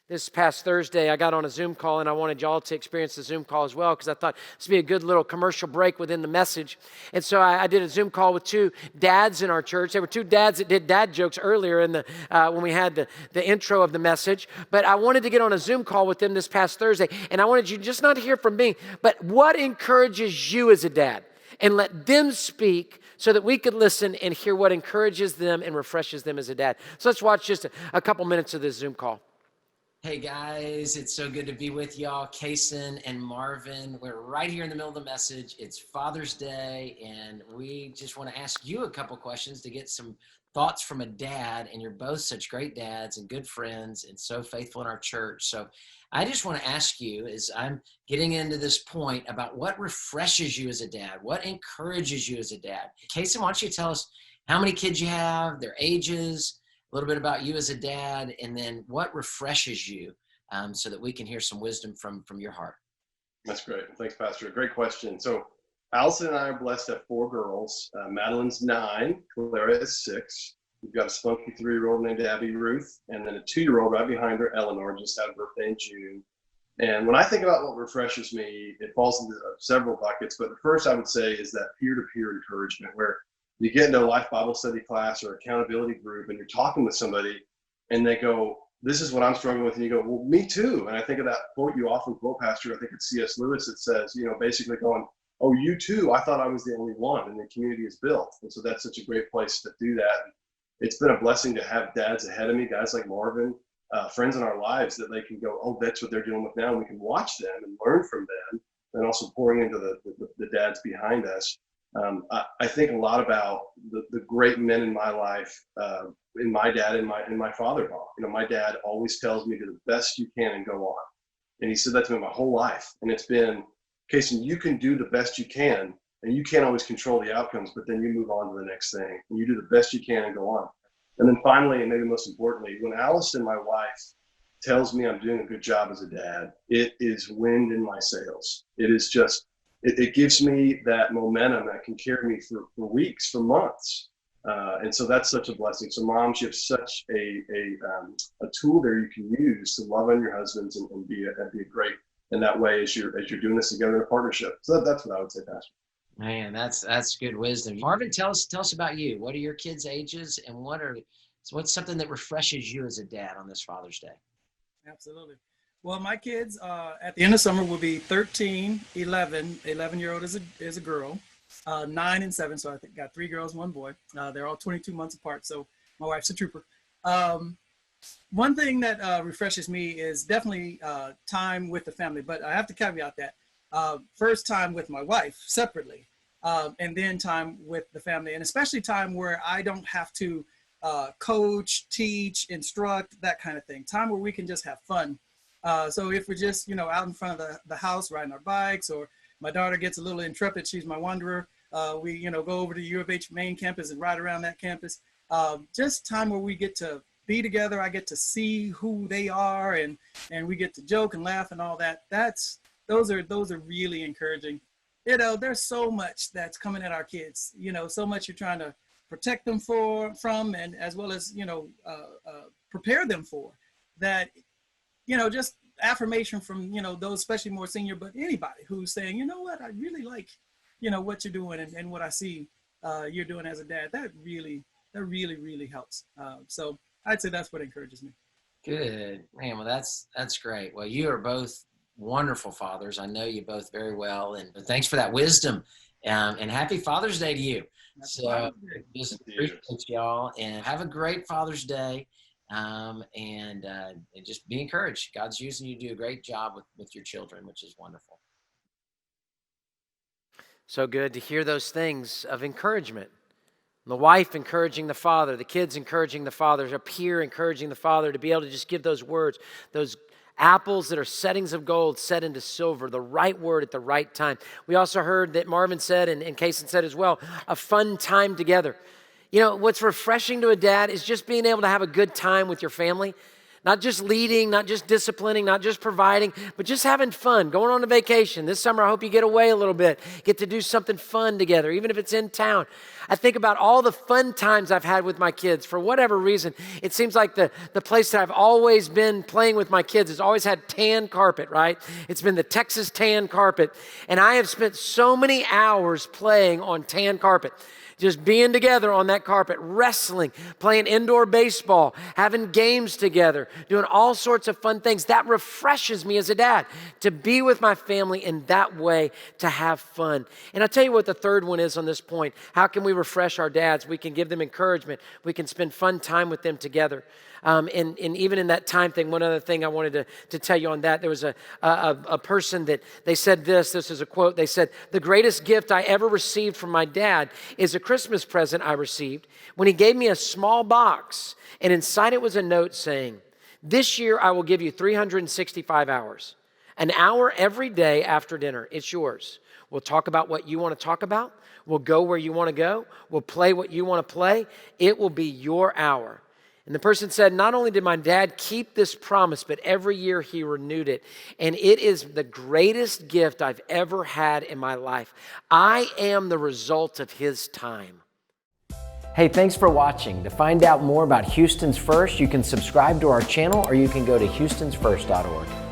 This past Thursday, I got on a Zoom call, and I wanted y'all to experience the Zoom call as well because I thought this would be a good little commercial break within the message. And so I did a Zoom call with two dads in our church. There were two dads that did dad jokes earlier when we had the intro of the message. But I wanted to get on a Zoom call with them this past Thursday, and I wanted you just not to hear from me, but what encourages you as a dad? And let them speak so that we could listen and hear what encourages them and refreshes them as a dad. So let's watch just a couple minutes of this Zoom call. Hey guys, it's so good to be with y'all. Kason and Marvin, we're right here in the middle of the message. It's Father's Day, and we just want to ask you a couple questions to get some thoughts from a dad. And you're both such great dads and good friends and so faithful in our church. So I just want to ask you, as I'm getting into this point, about what refreshes you as a dad, what encourages you as a dad. Kason, why don't you tell us how many kids you have, their ages, a little bit about you as a dad, and then what refreshes you, so that we can hear some wisdom from your heart. That's great. Thanks, Pastor. Great question. So Allison and I are blessed to have 4 girls. Madeline's 9, Clara is 6. We've got a spunky 3-year-old named Abby Ruth, and then a 2-year-old right behind her, Eleanor, just had a birthday in June. And when I think about what refreshes me, it falls into several buckets. But the first I would say is that peer-to-peer encouragement, where you get into a life Bible study class or accountability group and you're talking with somebody and they go, this is what I'm struggling with. And you go, well, me too. And I think of that quote you often quote, Pastor. I think it's C.S. Lewis that says, basically going, oh, you too. I thought I was the only one, and the community is built. And so that's such a great place to do that. It's been a blessing to have dads ahead of me, guys like Marvin, friends in our lives that they can go, oh, that's what they're dealing with now. And we can watch them and learn from them, and also pouring into the dads behind us. I think a lot about the great men in my life, in my dad and my father-in-law. My dad always tells me, do the best you can and go on. And he said that to me my whole life. And it's been, Kason, you can do the best you can, and you can't always control the outcomes, but then you move on to the next thing, and you do the best you can and go on. And then finally, and maybe most importantly, when Allison, my wife, tells me I'm doing a good job as a dad, it is wind in my sails. It is just, it gives me that momentum that can carry me for weeks, for months. And so that's such a blessing. So moms, you have such a tool there you can use to love on your husbands and be a great in that way as you're doing this together in a partnership. So that's what I would say, Pastor. Man, that's good wisdom. Marvin, tell us about you. What are your kids' ages, and what's something that refreshes you as a dad on this Father's Day? Absolutely. Well, my kids at the end of summer will be 13, 11. 11-year-old is a girl, 9 and 7. So I think got 3 girls, 1 boy. They're all 22 months apart. So my wife's a trooper. One thing that refreshes me is definitely time with the family. But I have to caveat that first time with my wife separately, and then time with the family, and especially time where I don't have to coach, teach, instruct, that kind of thing. Time where we can just have fun. So if we're just, out in front of the house riding our bikes, or my daughter gets a little intrepid, she's my wanderer, we, go over to U of H main campus and ride around that campus. Just time where we get to be together. I get to see who they are, and we get to joke and laugh and all that. Those are really encouraging. There's so much that's coming at our kids, so much you're trying to protect them from, and as well as, prepare them for that. Just affirmation from, those especially more senior, but anybody who's saying, you know what, I really like, what you're doing and what I see you're doing as a dad. That really, really helps. So I'd say that's what encourages me. Good, man. Well, that's great. Well, you are both wonderful fathers. I know you both very well, and thanks for that wisdom. And happy Father's Day to you. So just appreciate y'all, and have a great Father's Day. And just be encouraged. God's using you to do a great job with your children, which is wonderful. So good to hear those things of encouragement. The wife encouraging the father, the kids encouraging the father, a peer encouraging the father to be able to just give those words, those apples that are settings of gold set into silver, the right word at the right time. We also heard that Marvin said, and Kason said as well, a fun time together. What's refreshing to a dad is just being able to have a good time with your family. Not just leading, not just disciplining, not just providing, but just having fun, going on a vacation. This summer, I hope you get away a little bit, get to do something fun together, even if it's in town. I think about all the fun times I've had with my kids. For whatever reason, it seems like the place that I've always been playing with my kids has always had tan carpet, right? It's been the Texas tan carpet. And I have spent so many hours playing on tan carpet. Just being together on that carpet, wrestling, playing indoor baseball, having games together, doing all sorts of fun things. That refreshes me as a dad, to be with my family in that way, to have fun. And I'll tell you what the third one is on this point. How can we refresh our dads? We can give them encouragement. We can spend fun time with them together. And even in that time thing, one other thing I wanted to tell you on that, there was a person that they said this is a quote. They said, "The greatest gift I ever received from my dad is a Christmas present I received when he gave me a small box, and inside it was a note saying, 'This year I will give you 365 hours, an hour every day after dinner. It's yours. We'll talk about what you want to talk about. We'll go where you want to go. We'll play what you want to play. It will be your hour.'" And the person said, not only did my dad keep this promise, but every year he renewed it. And it is the greatest gift I've ever had in my life. I am the result of his time. Hey, thanks for watching. To find out more about Houston's First, you can subscribe to our channel or you can go to houstonsfirst.org.